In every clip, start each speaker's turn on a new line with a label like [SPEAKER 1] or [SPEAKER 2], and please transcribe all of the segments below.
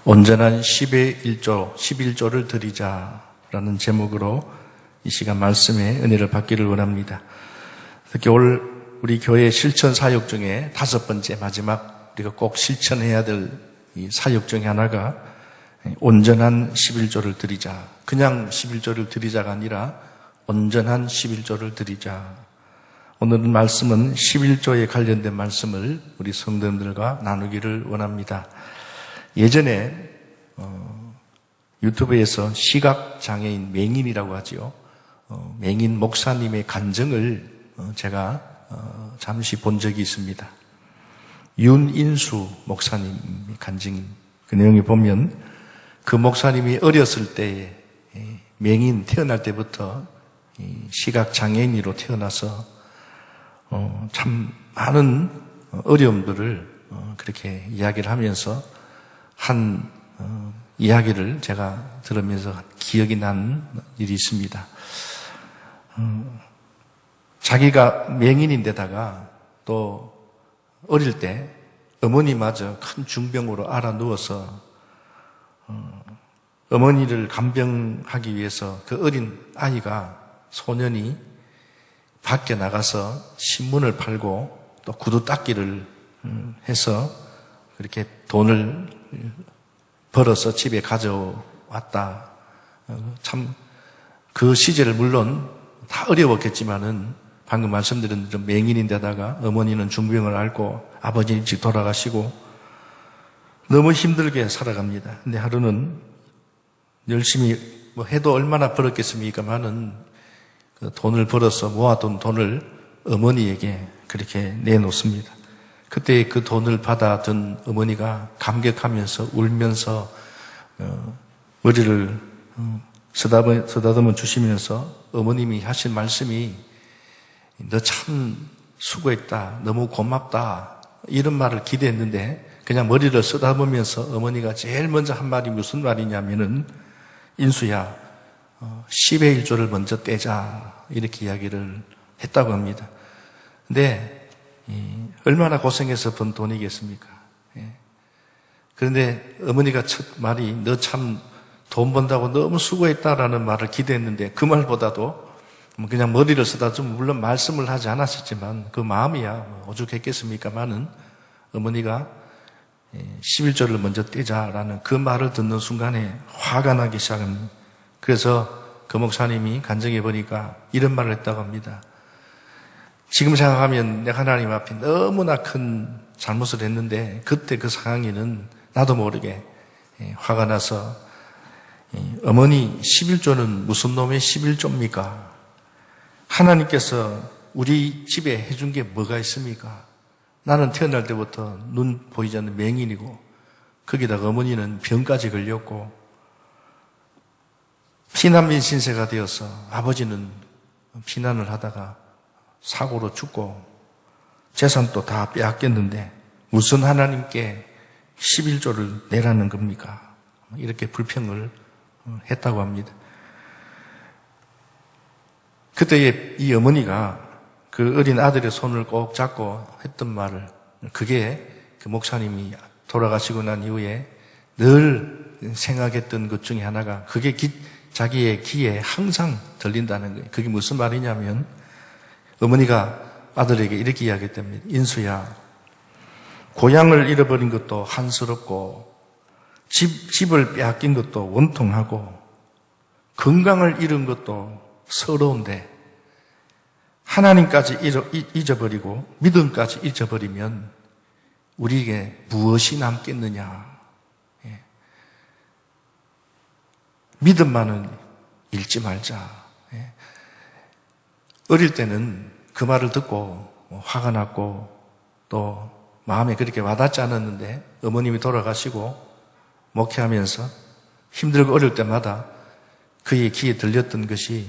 [SPEAKER 1] 온전한 10의 1조, 11조를 드리자라는 제목으로 이 시간 말씀에 은혜를 받기를 원합니다. 특히 우리 교회 실천 사역 중에 5번째 마지막 우리가 꼭 실천해야 될 이 사역 중에 하나가 온전한 11조를 드리자. 그냥 11조를 드리자가 아니라 온전한 11조를 드리자. 오늘은 말씀은 11조에 관련된 말씀을 우리 성도님들과 나누기를 원합니다. 예전에 유튜브에서 시각장애인 맹인이라고 하죠. 맹인 목사님의 간증을 제가 잠시 본 적이 있습니다. 윤인수 목사님의 간증. 그 내용에 보면 그 목사님이 어렸을 때에 맹인 태어날 때부터 시각장애인으로 태어나서 참 많은 어려움들을 그렇게 이야기를 하면서 한 이야기를 제가 들으면서 기억이 난 일이 있습니다. 자기가 맹인인데다가 또 어릴 때 어머니마저 큰 중병으로 알아 누워서 어머니를 간병하기 위해서 그 어린 아이가 소년이 밖에 나가서 신문을 팔고 또 구두 닦기를 해서 그렇게 돈을 벌어서 집에 가져왔다. 참 그 시절을 물론 다 어려웠겠지만은 방금 말씀드린 대로 맹인인데다가 어머니는 중병을 앓고 아버지는 일찍 돌아가시고 너무 힘들게 살아갑니다. 근데 하루는 열심히 해도 얼마나 벌었겠습니까만은 그 돈을 벌어서 모아둔 돈을 어머니에게 그렇게 내놓습니다. 그때 그 돈을 받아든 어머니가 감격하면서 울면서 머리를 쓰다듬어 주시면서 어머님이 하신 말씀이 너 참 수고했다, 너무 고맙다 이런 말을 기대했는데 그냥 머리를 쓰다보면서 어머니가 제일 먼저 한 말이 무슨 말이냐면은 인수야 10의 1조를 먼저 떼자 이렇게 이야기를 했다고 합니다. 근데 얼마나 고생해서 번 돈이겠습니까? 그런데 어머니가 첫 말이 너 참 돈 번다고 너무 수고했다라는 말을 기대했는데 그 말보다도 그냥 머리를 쓰다듬으면 물론 말씀을 하지 않았었지만 그 마음이야 오죽했겠습니까만은 어머니가 11조를 먼저 떼자라는 그 말을 듣는 순간에 화가 나기 시작합니다. 그래서 그 목사님이 간증해 보니까 이런 말을 했다고 합니다. 지금 생각하면 내가 하나님 앞에 너무나 큰 잘못을 했는데 그때 그 상황에는 나도 모르게 화가 나서 어머니 11조는 무슨 놈의 11조입니까? 하나님께서 우리 집에 해준 게 뭐가 있습니까? 나는 태어날 때부터 눈 보이지 않는 맹인이고 거기다가 어머니는 병까지 걸렸고 피난민 신세가 되어서 아버지는 피난을 하다가 사고로 죽고 재산도 다 빼앗겼는데 무슨 하나님께 11조를 내라는 겁니까? 이렇게 불평을 했다고 합니다. 그때 이 어머니가 그 어린 아들의 손을 꼭 잡고 했던 말을 그게 그 목사님이 돌아가시고 난 이후에 늘 생각했던 것 중에 하나가 그게 자기의 귀에 항상 들린다는 거예요. 그게 무슨 말이냐면 어머니가 아들에게 이렇게 이야기했답니다. 인수야, 고향을 잃어버린 것도 한스럽고 집을 빼앗긴 것도 원통하고 건강을 잃은 것도 서러운데 하나님까지 잊어버리고 믿음까지 잊어버리면 우리에게 무엇이 남겠느냐. 믿음만은 잃지 말자. 어릴 때는 그 말을 듣고 화가 났고 또 마음에 그렇게 와닿지 않았는데 어머님이 돌아가시고 목회하면서 힘들고 어릴 때마다 그의 귀에 들렸던 것이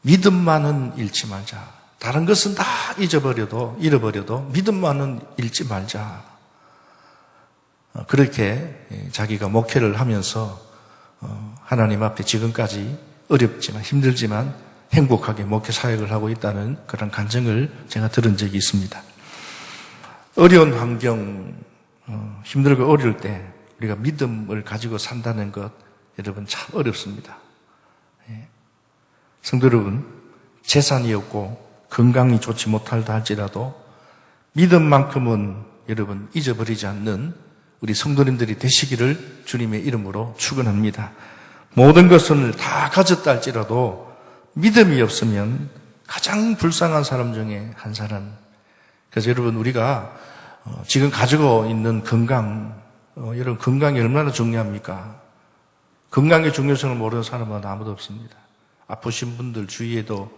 [SPEAKER 1] 믿음만은 잃지 말자. 다른 것은 다 잃어버려도 믿음만은 잃지 말자. 그렇게 자기가 목회를 하면서 하나님 앞에 지금까지 어렵지만 힘들지만 행복하게 목회 사역을 하고 있다는 그런 간증을 제가 들은 적이 있습니다. 어려운 환경, 힘들고 어려울 때 우리가 믿음을 가지고 산다는 것, 여러분 참 어렵습니다. 성도 여러분, 재산이 없고 건강이 좋지 못하다 할지라도 믿음만큼은 여러분 잊어버리지 않는 우리 성도님들이 되시기를 주님의 이름으로 축원합니다. 모든 것을 다 가졌다 할지라도 믿음이 없으면 가장 불쌍한 사람 중에 한 사람. 그래서 여러분, 우리가 지금 가지고 있는 건강, 여러분 건강이 얼마나 중요합니까? 건강의 중요성을 모르는 사람은 아무도 없습니다. 아프신 분들 주위에도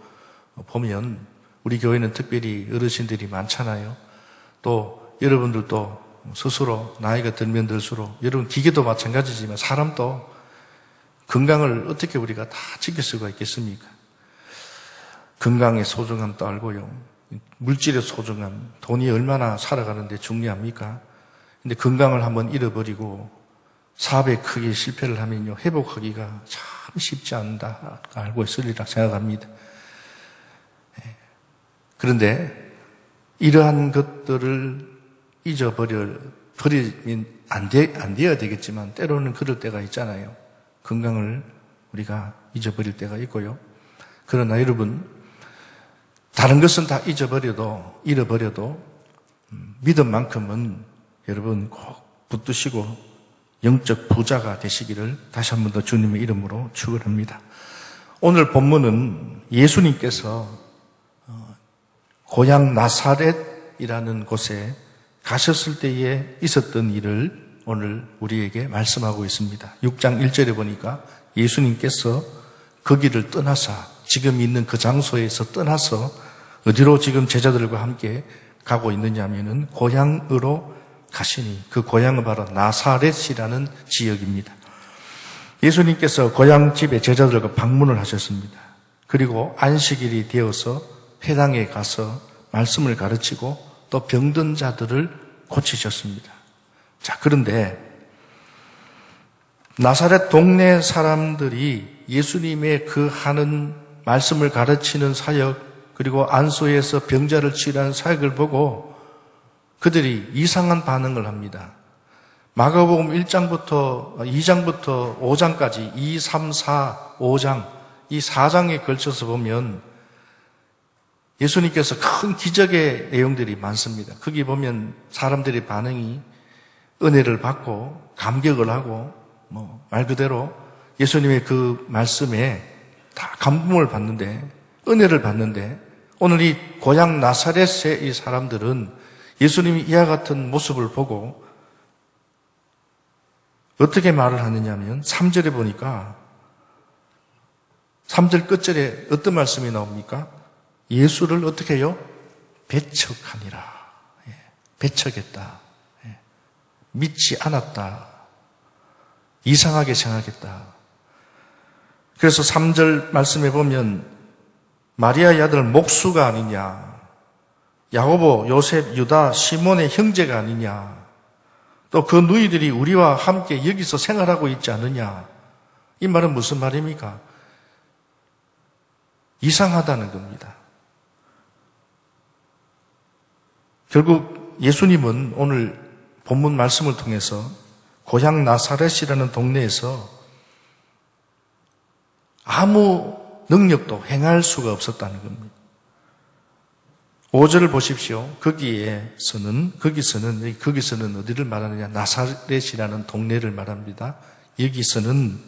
[SPEAKER 1] 보면 우리 교회는 특별히 어르신들이 많잖아요. 또 여러분들도 스스로 나이가 들면 들수록, 여러분 기계도 마찬가지지만 사람도 건강을 어떻게 우리가 다 지킬 수가 있겠습니까? 건강의 소중함도 알고요. 물질의 소중함, 돈이 얼마나 살아가는데 중요합니까? 근데 건강을 한번 잃어버리고 사업에 크게 실패를 하면요, 회복하기가 참 쉽지 않다 알고 있으리라 생각합니다. 그런데 이러한 것들을 버리면 안 되어야 되겠지만 때로는 그럴 때가 있잖아요. 건강을 우리가 잊어버릴 때가 있고요. 그러나 여러분, 다른 것은 다 잃어버려도 믿음만큼은 여러분 꼭 붙드시고 영적 부자가 되시기를 다시 한 번 더 주님의 이름으로 축원합니다. 오늘 본문은 예수님께서 고향 나사렛이라는 곳에 가셨을 때에 있었던 일을 오늘 우리에게 말씀하고 있습니다. 6장 1절에 보니까 예수님께서 거기를 떠나사, 지금 있는 그 장소에서 떠나서 어디로 지금 제자들과 함께 가고 있느냐 하면은 고향으로 가시니, 그 고향은 바로 나사렛이라는 지역입니다. 예수님께서 고향 집에 제자들과 방문을 하셨습니다. 그리고 안식일이 되어서 회당에 가서 말씀을 가르치고 또 병든 자들을 고치셨습니다. 자, 그런데 나사렛 동네 사람들이 예수님의 그 하는 말씀을 가르치는 사역, 그리고 안수에서 병자를 치유하는 사역을 보고 그들이 이상한 반응을 합니다. 마가복음 1장부터 2장부터 5장까지 2, 3, 4, 5장 이 4장에 걸쳐서 보면 예수님께서 큰 기적의 내용들이 많습니다. 거기 보면 사람들의 반응이 은혜를 받고 감격을 하고 말 그대로 예수님의 그 말씀에 다 감동을 받는데, 은혜를 받는데, 오늘 이 고향 나사렛의 이 사람들은 예수님이 이와 같은 모습을 보고 어떻게 말을 하느냐면 3절에 보니까 3절 끝절에 어떤 말씀이 나옵니까? 예수를 어떻게 해요? 배척하니라. 배척했다. 믿지 않았다. 이상하게 생각했다. 그래서 3절 말씀에 보면 마리아의 아들 목수가 아니냐, 야고보, 요셉, 유다, 시몬의 형제가 아니냐, 또 그 누이들이 우리와 함께 여기서 생활하고 있지 않느냐. 이 말은 무슨 말입니까? 이상하다는 겁니다. 결국 예수님은 오늘 본문 말씀을 통해서 고향 나사렛이라는 동네에서 아무 능력도 행할 수가 없었다는 겁니다. 5절을 보십시오. 거기서는 어디를 말하느냐? 나사렛이라는 동네를 말합니다. 여기서는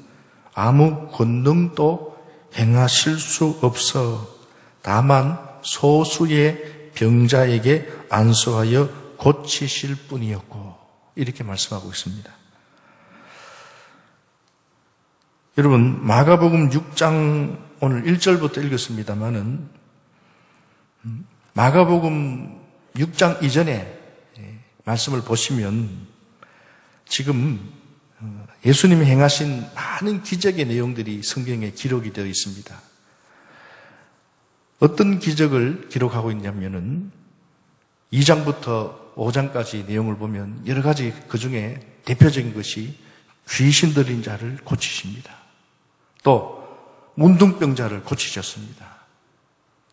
[SPEAKER 1] 아무 권능도 행하실 수 없어 다만 소수의 병자에게 안수하여 고치실 뿐이었고, 이렇게 말씀하고 있습니다. 여러분, 마가복음 6장 오늘 1절부터 읽었습니다만은 마가복음 6장 이전에 말씀을 보시면 지금 예수님이 행하신 많은 기적의 내용들이 성경에 기록이 되어 있습니다. 어떤 기적을 기록하고 있냐면은 2장부터 5장까지 내용을 보면 여러 가지 그 중에 대표적인 것이 귀신 들린 자를 고치십니다. 또 문둥병자를 고치셨습니다.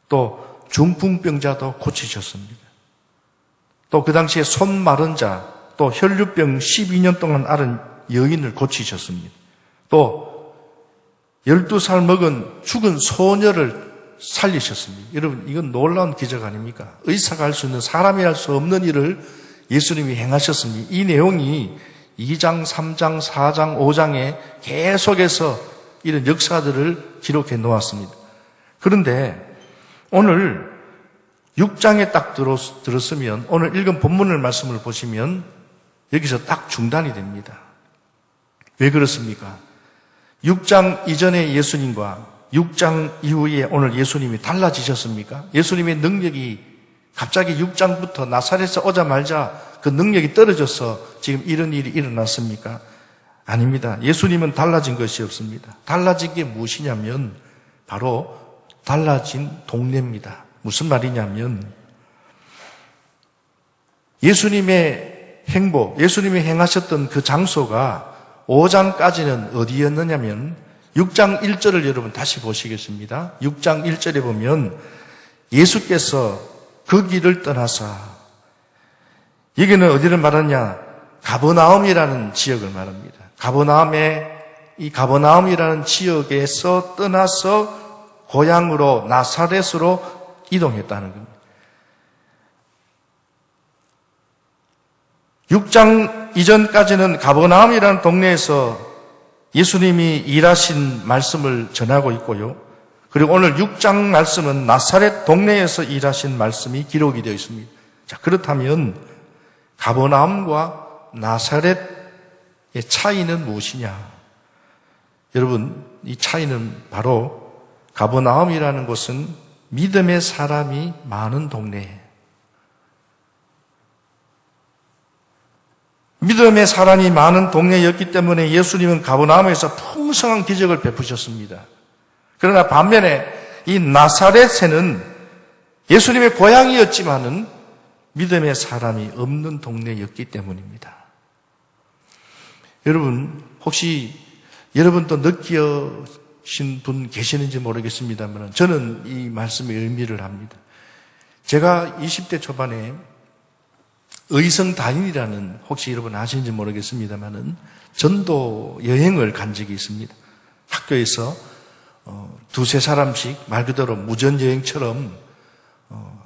[SPEAKER 1] 또 중풍병자도 고치셨습니다. 또 그 당시에 손 마른 자, 또 혈류병 12년 동안 앓은 여인을 고치셨습니다. 또 12살 먹은 죽은 소녀를 살리셨습니다. 여러분, 이건 놀라운 기적 아닙니까? 의사가 할 수 있는, 사람이 할 수 없는 일을 예수님이 행하셨습니다. 이 내용이 2장, 3장, 4장, 5장에 계속해서 이런 역사들을 기록해 놓았습니다. 그런데 오늘 6장에 딱 들었으면, 오늘 읽은 본문을 말씀을 보시면 여기서 딱 중단이 됩니다. 왜 그렇습니까? 6장 이전의 예수님과 6장 이후에 오늘 예수님이 달라지셨습니까? 예수님의 능력이 갑자기 6장부터 나사렛에서 오자마자 그 능력이 떨어져서 지금 이런 일이 일어났습니까? 아닙니다. 예수님은 달라진 것이 없습니다. 달라진 게 무엇이냐면 바로 달라진 동네입니다. 무슨 말이냐면 예수님의 행보, 예수님이 행하셨던 그 장소가 5장까지는 어디였느냐면 6장 1절을 여러분 다시 보시겠습니다. 6장 1절에 보면 예수께서 그 길을 떠나사, 여기는 어디를 말하냐? 가버나움이라는 지역을 말합니다. 이 가버나움이라는 지역에서 떠나서 고향으로 나사렛으로 이동했다는 겁니다. 6장 이전까지는 가버나움이라는 동네에서 예수님이 일하신 말씀을 전하고 있고요. 그리고 오늘 6장 말씀은 나사렛 동네에서 일하신 말씀이 기록이 되어 있습니다. 자, 그렇다면 가버나움과 나사렛의 차이는 무엇이냐? 여러분, 이 차이는 바로 가버나움이라는 곳은 믿음의 사람이 많은 동네예요. 믿음의 사람이 많은 동네였기 때문에 예수님은 가버나움에서 풍성한 기적을 베푸셨습니다. 그러나 반면에 이 나사렛에는 예수님의 고향이었지만은 믿음의 사람이 없는 동네였기 때문입니다. 여러분, 혹시 여러분도 느끼신 분 계시는지 모르겠습니다만 저는 이 말씀의 의미를 합니다. 제가 20대 초반에 의성단인이라는, 혹시 여러분 아시는지 모르겠습니다만은 전도 여행을 간 적이 있습니다. 학교에서 두세 사람씩 말 그대로 무전여행처럼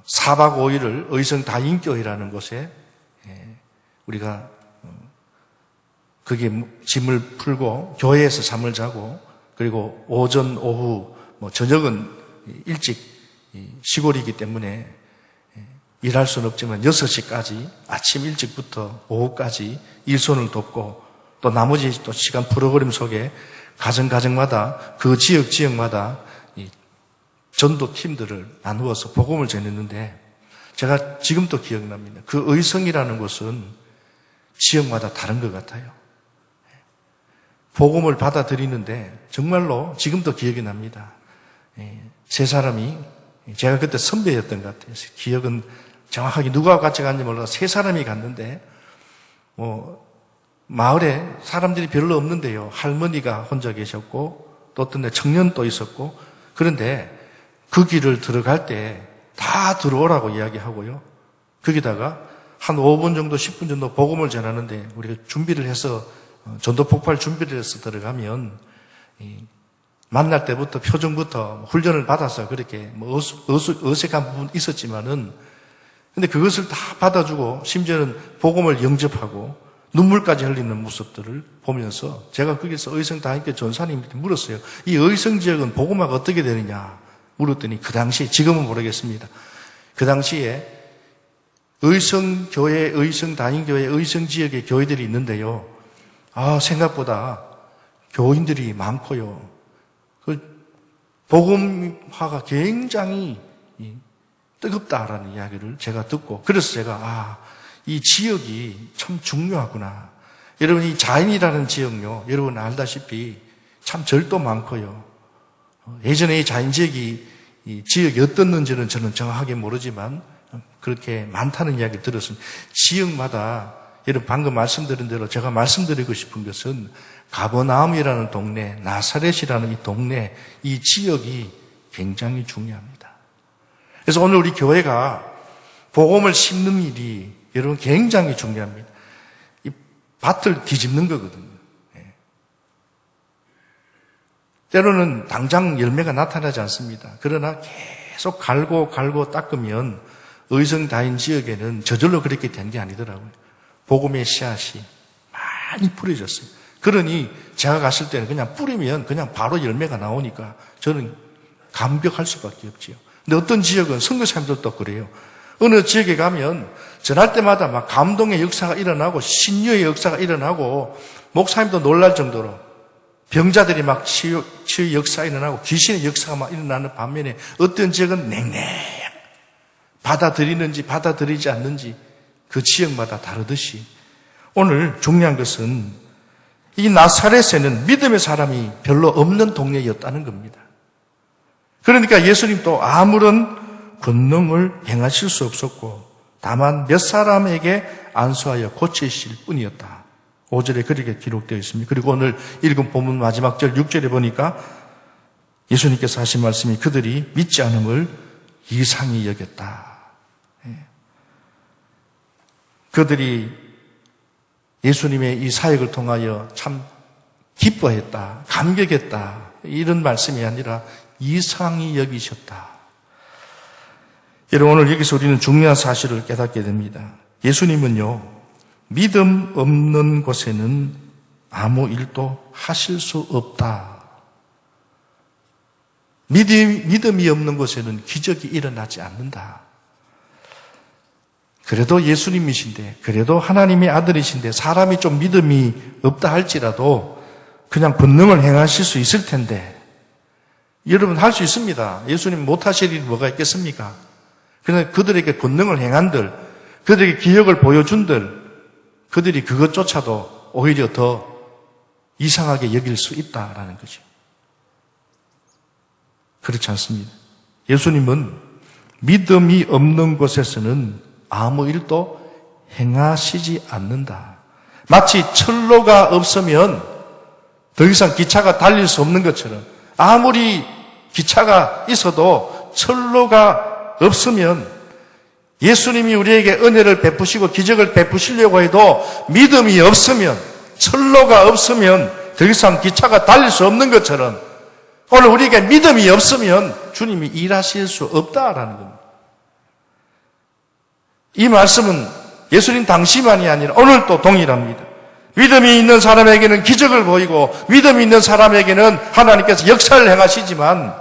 [SPEAKER 1] 4박 5일을 의성다인교회라는 곳에 우리가 거기에 짐을 풀고 교회에서 잠을 자고, 그리고 오전, 오후, 저녁은 일찍 시골이기 때문에 일할 수는 없지만 6시까지 아침 일찍부터 오후까지 일손을 돕고, 또 나머지 또 시간 프로그램 속에 가정마다 그 지역마다 전도 팀들을 나누어서 복음을 전했는데, 제가 지금도 기억납니다. 그 의성이라는 곳은 지역마다 다른 것 같아요. 복음을 받아들이는데 정말로 지금도 기억이 납니다. 세 사람이, 제가 그때 선배였던 것 같아요. 기억은 정확하게 누가 같이 갔는지 몰라서 세 사람이 갔는데, 마을에 사람들이 별로 없는데요. 할머니가 혼자 계셨고, 또 어떤 데 청년도 있었고, 그런데 그 길을 들어갈 때 다 들어오라고 이야기하고요. 거기다가 한 5분 정도, 10분 정도 복음을 전하는데, 우리가 준비를 해서, 전도 폭발 준비를 해서 들어가면, 만날 때부터 표정부터 훈련을 받아서 그렇게 어색한 부분 있었지만은, 근데 그것을 다 받아주고 심지어는 복음을 영접하고 눈물까지 흘리는 모습들을 보면서 제가 거기서 의성다인교회 전사님한테 물었어요. 이 의성 지역은 복음화가 어떻게 되느냐 물었더니, 그 당시, 지금은 모르겠습니다. 그 당시에 의성교회, 의성다인교회, 의성지역의 교회들이 있는데요. 생각보다 교인들이 많고요. 그 복음화가 굉장히 뜨겁다라는 이야기를 제가 듣고, 그래서 제가 이 지역이 참 중요하구나. 여러분, 이 자인이라는 지역요, 여러분 알다시피 참 절도 많고요. 예전에 이 자인 지역이 이 지역이 어떻는지는 저는 정확하게 모르지만 그렇게 많다는 이야기를 들었습니다. 지역마다, 여러분 방금 말씀드린 대로 제가 말씀드리고 싶은 것은 가버나움이라는 동네, 나사렛이라는 이 동네, 이 지역이 굉장히 중요합니다. 그래서 오늘 우리 교회가 복음을 심는 일이 여러분 굉장히 중요합니다. 이 밭을 뒤집는 거거든요. 때로는 당장 열매가 나타나지 않습니다. 그러나 계속 갈고 닦으면 의성다인 지역에는 저절로 그렇게 된 게 아니더라고요. 복음의 씨앗이 많이 뿌려졌어요. 그러니 제가 갔을 때는 그냥 뿌리면 그냥 바로 열매가 나오니까 저는 감격할 수밖에 없지요. 근데 어떤 지역은 선교사님들도 그래요. 어느 지역에 가면 전할 때마다 막 감동의 역사가 일어나고 신유의 역사가 일어나고 목사님도 놀랄 정도로 병자들이 막 치유 역사가 일어나고 귀신의 역사가 막 일어나는 반면에 어떤 지역은 냉랭 받아들이는지 받아들이지 않는지 그 지역마다 다르듯이 오늘 중요한 것은 이 나사렛에는 믿음의 사람이 별로 없는 동네였다는 겁니다. 그러니까 예수님도 아무런 권능을 행하실 수 없었고 다만 몇 사람에게 안수하여 고치실 뿐이었다. 5절에 그렇게 기록되어 있습니다. 그리고 오늘 읽은 본문 마지막 절 6절에 보니까 예수님께서 하신 말씀이 그들이 믿지 않음을 이상히 여겼다. 그들이 예수님의 이 사역을 통하여 참 기뻐했다, 감격했다 이런 말씀이 아니라 이상히 여기셨다. 여러분 오늘 여기서 우리는 중요한 사실을 깨닫게 됩니다. 예수님은요 믿음 없는 곳에는 아무 일도 하실 수 없다. 믿음이 없는 곳에는 기적이 일어나지 않는다. 그래도 예수님이신데, 그래도 하나님의 아들이신데 사람이 좀 믿음이 없다 할지라도 그냥 권능을 행하실 수 있을 텐데 여러분 할 수 있습니다. 예수님 못하실 일이 뭐가 있겠습니까? 그러나 그들에게 권능을 행한들, 그들에게 기적을 보여준들 그들이 그것조차도 오히려 더 이상하게 여길 수 있다라는 거죠. 그렇지 않습니다. 예수님은 믿음이 없는 곳에서는 아무 일도 행하시지 않는다. 마치 철로가 없으면 더 이상 기차가 달릴 수 없는 것처럼 아무리 기차가 있어도 철로가 없으면 예수님이 우리에게 은혜를 베푸시고 기적을 베푸시려고 해도 믿음이 없으면 철로가 없으면 더 이상 기차가 달릴 수 없는 것처럼 오늘 우리에게 믿음이 없으면 주님이 일하실 수 없다라는 겁니다. 이 말씀은 예수님 당시만이 아니라 오늘도 동일합니다. 믿음이 있는 사람에게는 기적을 보이고 믿음이 있는 사람에게는 하나님께서 역사를 행하시지만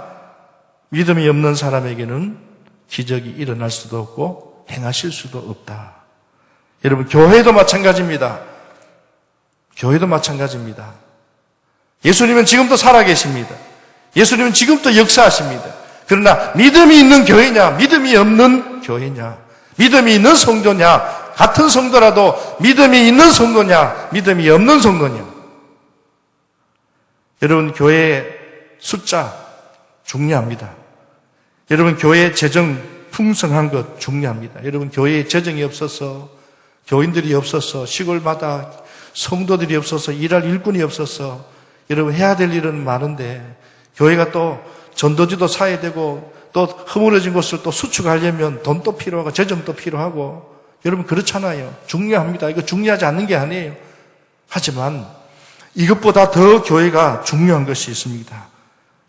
[SPEAKER 1] 믿음이 없는 사람에게는 기적이 일어날 수도 없고 행하실 수도 없다. 여러분 교회도 마찬가지입니다. 교회도 마찬가지입니다. 예수님은 지금도 살아계십니다. 예수님은 지금도 역사하십니다. 그러나 믿음이 있는 교회냐 믿음이 없는 교회냐 믿음이 있는 성도냐 같은 성도라도 믿음이 있는 성도냐 믿음이 없는 성도냐 여러분 교회의 숫자 중요합니다. 여러분 교회의 재정 풍성한 것 중요합니다. 여러분 교회에 재정이 없어서 교인들이 없어서 시골마다 성도들이 없어서 일할 일꾼이 없어서 여러분 해야 될 일은 많은데 교회가 또 전도지도 사야 되고 또 허물어진 곳을 또 수축하려면 돈도 필요하고 재정도 필요하고 여러분 그렇잖아요. 중요합니다. 이거 중요하지 않는 게 아니에요. 하지만 이것보다 더 교회가 중요한 것이 있습니다.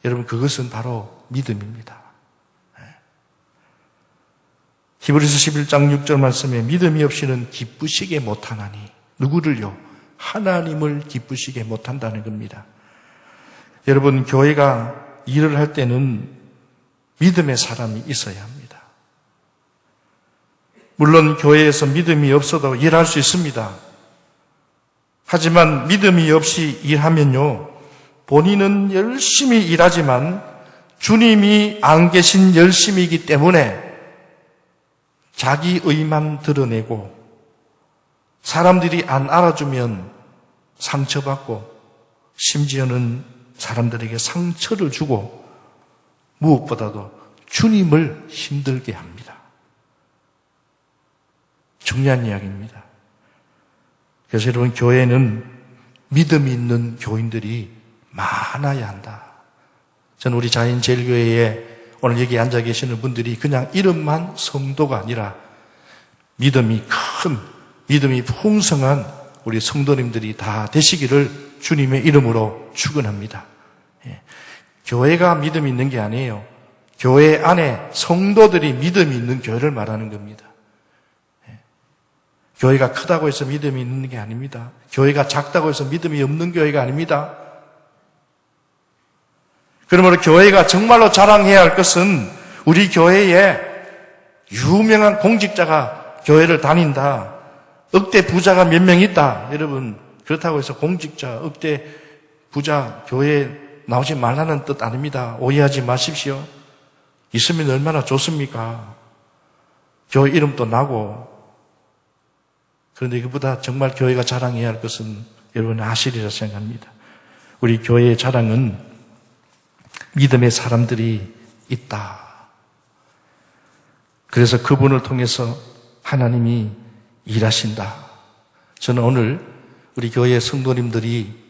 [SPEAKER 1] 여러분 그것은 바로 믿음입니다. 히브리서 11장 6절 말씀에 믿음이 없이는 기쁘시게 못하나니 누구를요? 하나님을 기쁘시게 못한다는 겁니다. 여러분 교회가 일을 할 때는 믿음의 사람이 있어야 합니다. 물론 교회에서 믿음이 없어도 일할 수 있습니다. 하지만 믿음이 없이 일하면요 본인은 열심히 일하지만 주님이 안 계신 열심이기 때문에 자기 의만 드러내고 사람들이 안 알아주면 상처받고 심지어는 사람들에게 상처를 주고 무엇보다도 주님을 힘들게 합니다. 중요한 이야기입니다. 그래서 여러분 교회는 믿음이 있는 교인들이 많아야 한다. 저는 우리 자연제일교회에 오늘 여기 앉아 계시는 분들이 그냥 이름만 성도가 아니라 믿음이 큰, 믿음이 풍성한 우리 성도님들이 다 되시기를 주님의 이름으로 축원합니다. 교회가 믿음이 있는 게 아니에요. 교회 안에 성도들이 믿음이 있는 교회를 말하는 겁니다. 교회가 크다고 해서 믿음이 있는 게 아닙니다. 교회가 작다고 해서 믿음이 없는 교회가 아닙니다. 그러므로 교회가 정말로 자랑해야 할 것은 우리 교회에 유명한 공직자가 교회를 다닌다. 억대 부자가 몇 명 있다. 여러분, 그렇다고 해서 공직자, 억대 부자 교회에 나오지 말라는 뜻 아닙니다. 오해하지 마십시오. 있으면 얼마나 좋습니까? 교회 이름도 나고. 그런데 그보다 정말 교회가 자랑해야 할 것은 여러분 아시리라 생각합니다. 우리 교회의 자랑은 믿음의 사람들이 있다. 그래서 그분을 통해서 하나님이 일하신다. 저는 오늘 우리 교회 성도님들이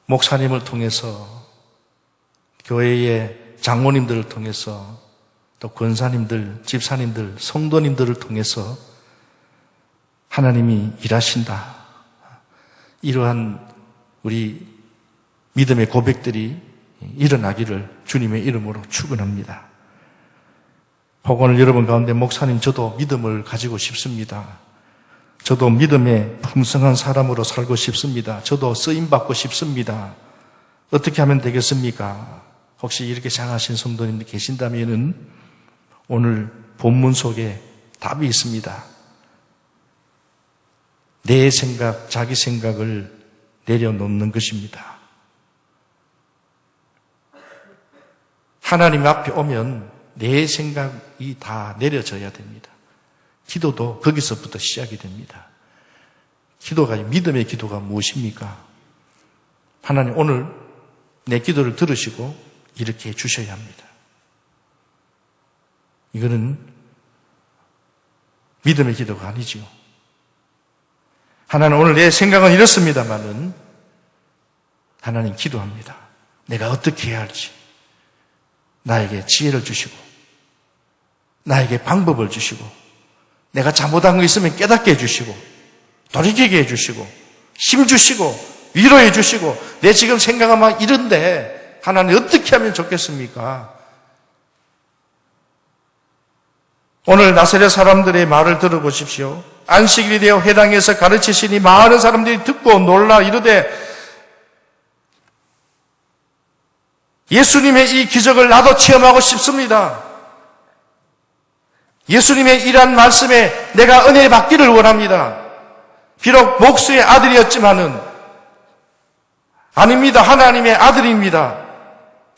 [SPEAKER 1] 목사님을 통해서 교회의 장로님들을 통해서 또 권사님들, 집사님들, 성도님들을 통해서 하나님이 일하신다. 이러한 우리 믿음의 고백들이 일어나기를 주님의 이름으로 축원합니다. 혹 오늘 여러분 가운데 목사님 저도 믿음을 가지고 싶습니다. 저도 믿음의 풍성한 사람으로 살고 싶습니다. 저도 쓰임받고 싶습니다. 어떻게 하면 되겠습니까? 혹시 이렇게 생각하신 성도님들 계신다면 오늘 본문 속에 답이 있습니다. 내 생각, 자기 생각을 내려놓는 것입니다. 하나님 앞에 오면 내 생각이 다 내려져야 됩니다. 기도도 거기서부터 시작이 됩니다. 기도가, 믿음의 기도가 무엇입니까? 하나님 오늘 내 기도를 들으시고 이렇게 해주셔야 합니다. 이거는 믿음의 기도가 아니지요. 하나님 오늘 내 생각은 이렇습니다만은 하나님 기도합니다. 내가 어떻게 해야 할지 나에게 지혜를 주시고 나에게 방법을 주시고 내가 잘못한 거 있으면 깨닫게 해주시고 돌이키게 해주시고 힘 주시고 위로해 주시고 내 지금 생각은 막 이런데 하나님 어떻게 하면 좋겠습니까? 오늘 나사렛 사람들의 말을 들어보십시오. 안식일이 되어 회당에서 가르치시니 많은 사람들이 듣고 놀라 이르되 예수님의 이 기적을 나도 체험하고 싶습니다. 예수님의 이러한 말씀에 내가 은혜 받기를 원합니다. 비록 목수의 아들이었지만은 아닙니다. 하나님의 아들입니다.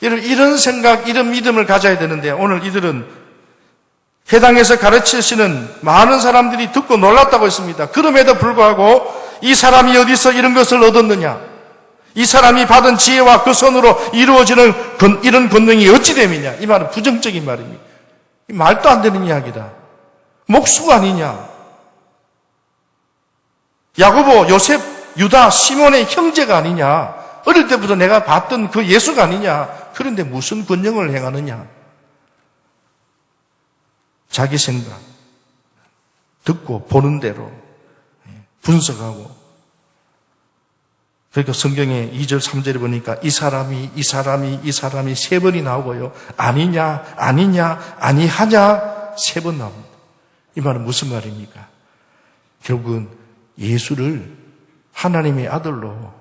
[SPEAKER 1] 이런 생각, 이런 믿음을 가져야 되는데 오늘 이들은 회당에서 가르치시는 많은 사람들이 듣고 놀랐다고 했습니다. 그럼에도 불구하고 이 사람이 어디서 이런 것을 얻었느냐? 이 사람이 받은 지혜와 그 손으로 이루어지는 이런 권능이 어찌 됨이냐? 이 말은 부정적인 말입니다. 말도 안 되는 이야기다. 목수가 아니냐? 야고보, 요셉, 유다, 시몬의 형제가 아니냐? 어릴 때부터 내가 봤던 그 예수가 아니냐? 그런데 무슨 권능을 행하느냐? 자기 생각, 듣고 보는 대로 분석하고. 그러니까 성경에 2절, 3절에 보니까 이 사람이 세 번이 나오고요. 아니냐, 아니하냐, 세 번 나옵니다. 이 말은 무슨 말입니까? 결국은 예수를 하나님의 아들로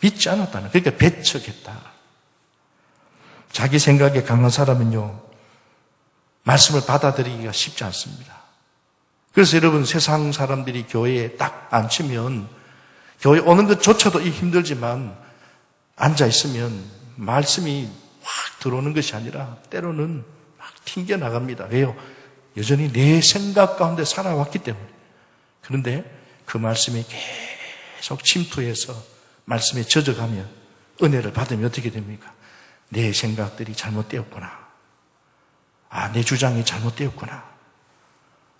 [SPEAKER 1] 믿지 않았다는, 그러니까 배척했다. 자기 생각에 강한 사람은요, 말씀을 받아들이기가 쉽지 않습니다. 그래서 여러분 세상 사람들이 교회에 딱 앉히면 교회 오는 것조차도 힘들지만 앉아있으면 말씀이 확 들어오는 것이 아니라 때로는 막 튕겨나갑니다. 왜요? 여전히 내 생각 가운데 살아왔기 때문에. 그런데 그 말씀이 계속 침투해서 말씀에 젖어가면 은혜를 받으면 어떻게 됩니까? 내 생각들이 잘못되었구나. 내 주장이 잘못되었구나.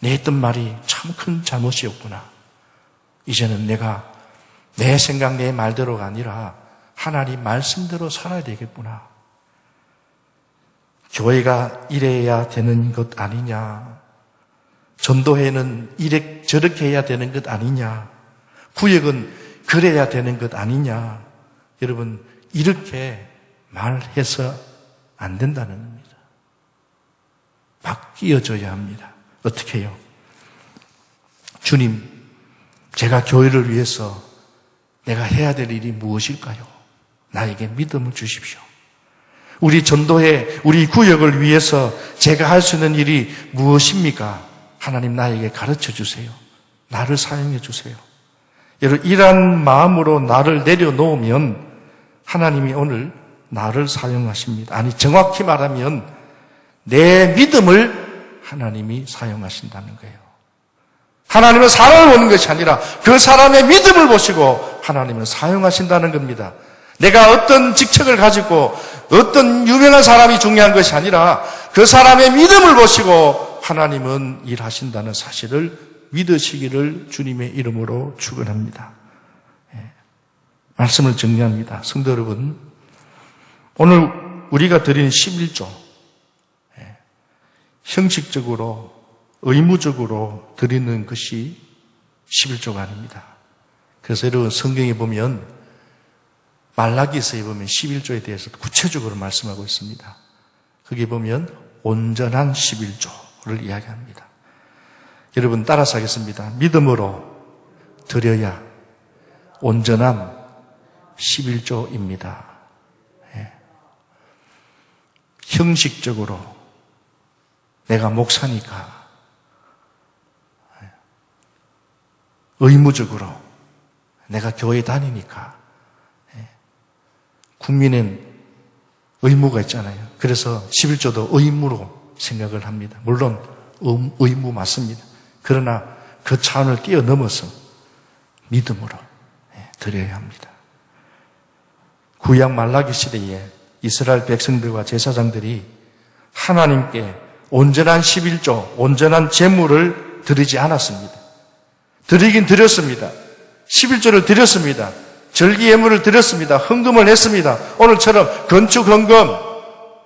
[SPEAKER 1] 내 했던 말이 참 큰 잘못이었구나. 이제는 내가 내 생각, 내 말대로가 아니라 하나님 말씀대로 살아야 되겠구나. 교회가 이래야 되는 것 아니냐. 전도회는 저렇게 해야 되는 것 아니냐. 구역은 그래야 되는 것 아니냐. 여러분, 이렇게 말해서 안 된다는 겁니다. 바뀌어져야 합니다. 어떻게 해요? 주님, 제가 교회를 위해서 내가 해야 될 일이 무엇일까요? 나에게 믿음을 주십시오. 우리 전도회, 우리 구역을 위해서 제가 할 수 있는 일이 무엇입니까? 하나님 나에게 가르쳐 주세요. 나를 사용해 주세요. 여러분, 이러한 마음으로 나를 내려놓으면 하나님이 오늘 나를 사용하십니다. 아니, 정확히 말하면 내 믿음을 하나님이 사용하신다는 거예요. 하나님은 사람을 보는 것이 아니라 그 사람의 믿음을 보시고 하나님은 사용하신다는 겁니다. 내가 어떤 직책을 가지고 어떤 유명한 사람이 중요한 것이 아니라 그 사람의 믿음을 보시고 하나님은 일하신다는 사실을 믿으시기를 주님의 이름으로 축원합니다. 말씀을 정리합니다. 성도 여러분, 오늘 우리가 드린 11조, 형식적으로 의무적으로 드리는 것이 11조가 아닙니다. 그래서 여러분 성경에 보면 말라기서에 보면 11조에 대해서 구체적으로 말씀하고 있습니다. 거기 보면 온전한 11조를 이야기합니다. 여러분 따라서 하겠습니다. 믿음으로 드려야 온전한 11조입니다. 형식적으로 내가 목사니까 의무적으로 내가 교회 다니니까 국민은 의무가 있잖아요. 그래서 11조도 의무로 생각을 합니다. 물론 의무 맞습니다. 그러나 그 차원을 뛰어넘어서 믿음으로 드려야 합니다. 구약 말라기 시대에 이스라엘 백성들과 제사장들이 하나님께 온전한 11조, 온전한 제물을 드리지 않았습니다. 드리긴 드렸습니다. 11조를 드렸습니다. 절기 예물을 드렸습니다. 헌금을 했습니다. 오늘처럼 건축 헌금,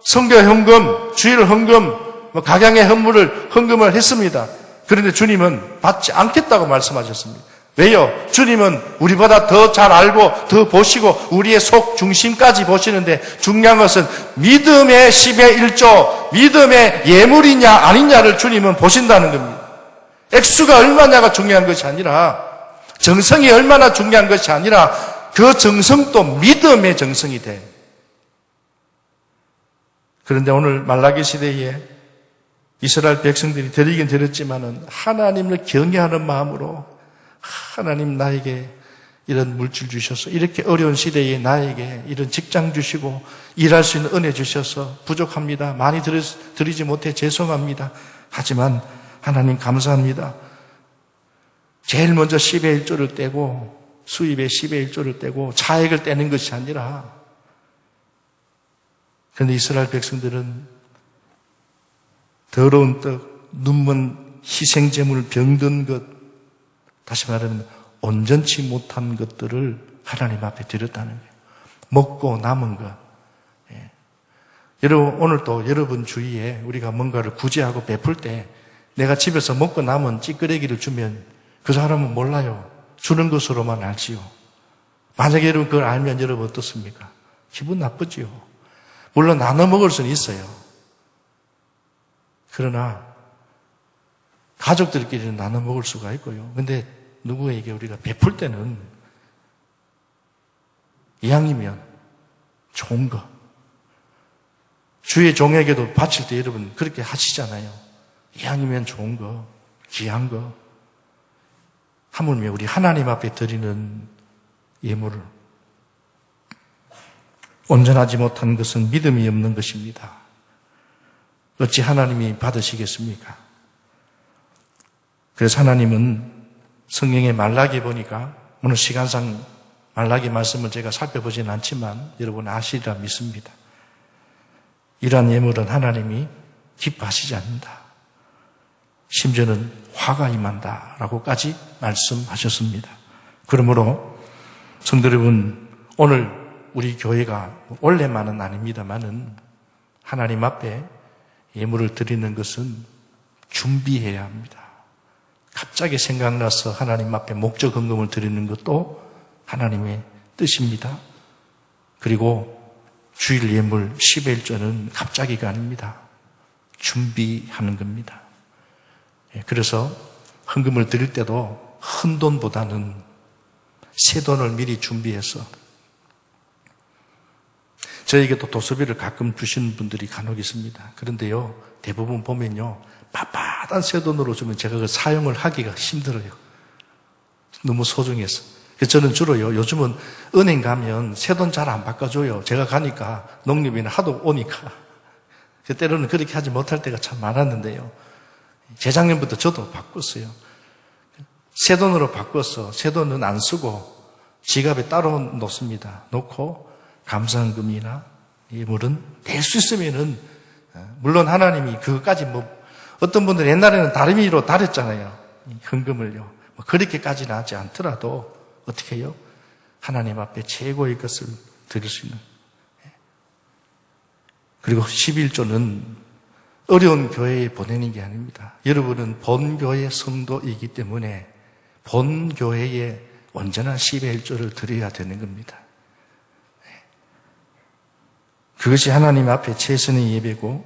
[SPEAKER 1] 성교 헌금, 주일 헌금, 각양의 헌금을 했습니다. 그런데 주님은 받지 않겠다고 말씀하셨습니다. 왜요? 주님은 우리보다 더 잘 알고 더 보시고 우리의 속 중심까지 보시는데 중요한 것은 믿음의 10의 1조, 믿음의 예물이냐 아니냐를 주님은 보신다는 겁니다. 액수가 얼마냐가 중요한 것이 아니라 정성이 얼마나 중요한 것이 아니라 그 정성도 믿음의 정성이 돼. 그런데 오늘 말라기 시대에 이스라엘 백성들이 드리긴 드렸지만은 하나님을 경외하는 마음으로 하나님 나에게 이런 물질 주셔서 이렇게 어려운 시대에 나에게 이런 직장 주시고 일할 수 있는 은혜 주셔서 부족합니다. 많이 드리지 못해 죄송합니다. 하지만 하나님 감사합니다. 제일 먼저 10의 1조를 떼고 수입의 10의 1조를 떼고 차액을 떼는 것이 아니라 그런데 이스라엘 백성들은 더러운 떡, 눈먼 희생제물 병든 것 다시 말하면 온전치 못한 것들을 하나님 앞에 드렸다는 거예요. 먹고 남은 것. 여러분 오늘도 여러분 주위에 우리가 뭔가를 구제하고 베풀 때 내가 집에서 먹고 남은 찌끄레기를 주면 그 사람은 몰라요. 주는 것으로만 알지요. 만약에 여러분 그걸 알면 여러분 어떻습니까? 기분 나쁘지요. 물론 나눠 먹을 수는 있어요. 그러나 가족들끼리는 나눠 먹을 수가 있고요. 근데 누구에게 우리가 베풀 때는 이왕이면 좋은 거. 주의 종에게도 바칠 때 여러분 그렇게 하시잖아요. 이왕이면 좋은 거, 귀한 거. 하물며 우리 하나님 앞에 드리는 예물을 온전하지 못한 것은 믿음이 없는 것입니다. 어찌 하나님이 받으시겠습니까? 그래서 하나님은 성경의 말라기 보니까 오늘 시간상 말라기 말씀을 제가 살펴보지는 않지만 여러분 아시리라 믿습니다. 이러한 예물은 하나님이 기뻐하시지 않는다. 심지어는 화가 임한다라고까지 말씀하셨습니다. 그러므로 성도 여러분 오늘 우리 교회가 원래만은 아닙니다만은 하나님 앞에 예물을 드리는 것은 준비해야 합니다. 갑자기 생각나서 하나님 앞에 목적 헌금을 드리는 것도 하나님의 뜻입니다. 그리고 주일 예물 10의 1조는 갑자기가 아닙니다. 준비하는 겁니다. 그래서 헌금을 드릴 때도 큰 돈보다는 새 돈을 미리 준비해서, 저에게도 도서비를 가끔 주시는 분들이 간혹 있습니다. 그런데요, 대부분 보면요, 빳빳한 새 돈으로 주면 제가 그 사용을 하기가 힘들어요. 너무 소중해서. 그래서 저는 주로요, 요즘은 은행 가면 새 돈 잘 안 바꿔줘요. 제가 가니까, 농립이나 하도 오니까. 때로는 그렇게 하지 못할 때가 참 많았는데요. 재작년부터 저도 바꿨어요. 새 돈으로 바꿔서 새 돈은 안 쓰고 지갑에 따로 놓습니다. 놓고 감사헌금이나 예물은 낼 수 있으면은, 물론 하나님이 그것까지 어떤 분들은 옛날에는 다른 의미로 다뤘잖아요. 헌금을요. 그렇게까지는 하지 않더라도 어떻게 해요? 하나님 앞에 최고의 것을 드릴 수 있는. 그리고 11조는 어려운 교회에 보내는 게 아닙니다. 여러분은 본교회 성도이기 때문에 본교회에 온전한 10의 1조를 드려야 되는 겁니다. 그것이 하나님 앞에 최선의 예배고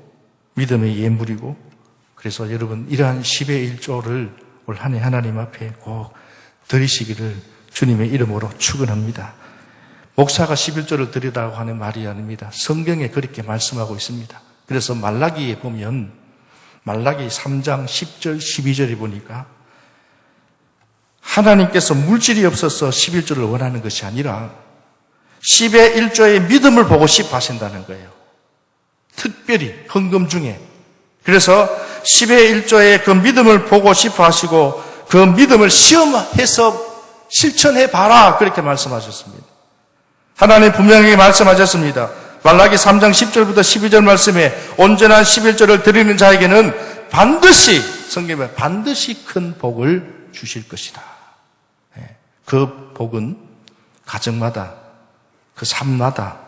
[SPEAKER 1] 믿음의 예물이고, 그래서 여러분 이러한 10의 1조를 올 한 해 하나님 앞에 꼭 드리시기를 주님의 이름으로 축원합니다. 목사가 11조를 드리라고 하는 말이 아닙니다. 성경에 그렇게 말씀하고 있습니다. 그래서 말라기에 보면 말라기 3장 10절 12절에 보니까 하나님께서 물질이 없어서 11조를 원하는 것이 아니라 10의 1조의 믿음을 보고 싶어 하신다는 거예요. 특별히 헌금 중에. 그래서 10의 1조의 그 믿음을 보고 싶어 하시고 그 믿음을 시험해서 실천해 봐라, 그렇게 말씀하셨습니다. 하나님 분명히 말씀하셨습니다. 말라기 3장 10절부터 12절 말씀에 온전한 11조를 드리는 자에게는 반드시, 성경에 반드시 큰 복을 주실 것이다. 그 복은 가정마다, 그 삶마다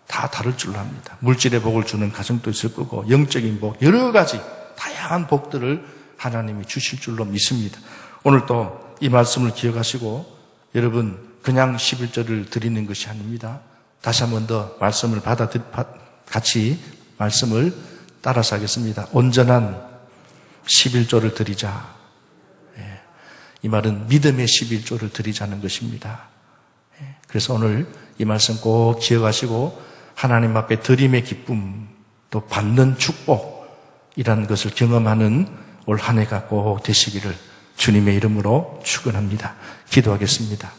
[SPEAKER 1] 다 다를 줄로 합니다. 물질의 복을 주는 가정도 있을 거고, 영적인 복, 여러 가지 다양한 복들을 하나님이 주실 줄로 믿습니다. 오늘 또 이 말씀을 기억하시고, 여러분 그냥 11조를 드리는 것이 아닙니다. 다시 한 번 더 말씀을 같이 말씀을 따라서 하겠습니다. 온전한 11조를 드리자. 이 말은 믿음의 11조를 드리자는 것입니다. 그래서 오늘 이 말씀 꼭 기억하시고 하나님 앞에 드림의 기쁨, 또 받는 축복이라는 것을 경험하는 올 한 해가 꼭 되시기를 주님의 이름으로 축원합니다. 기도하겠습니다.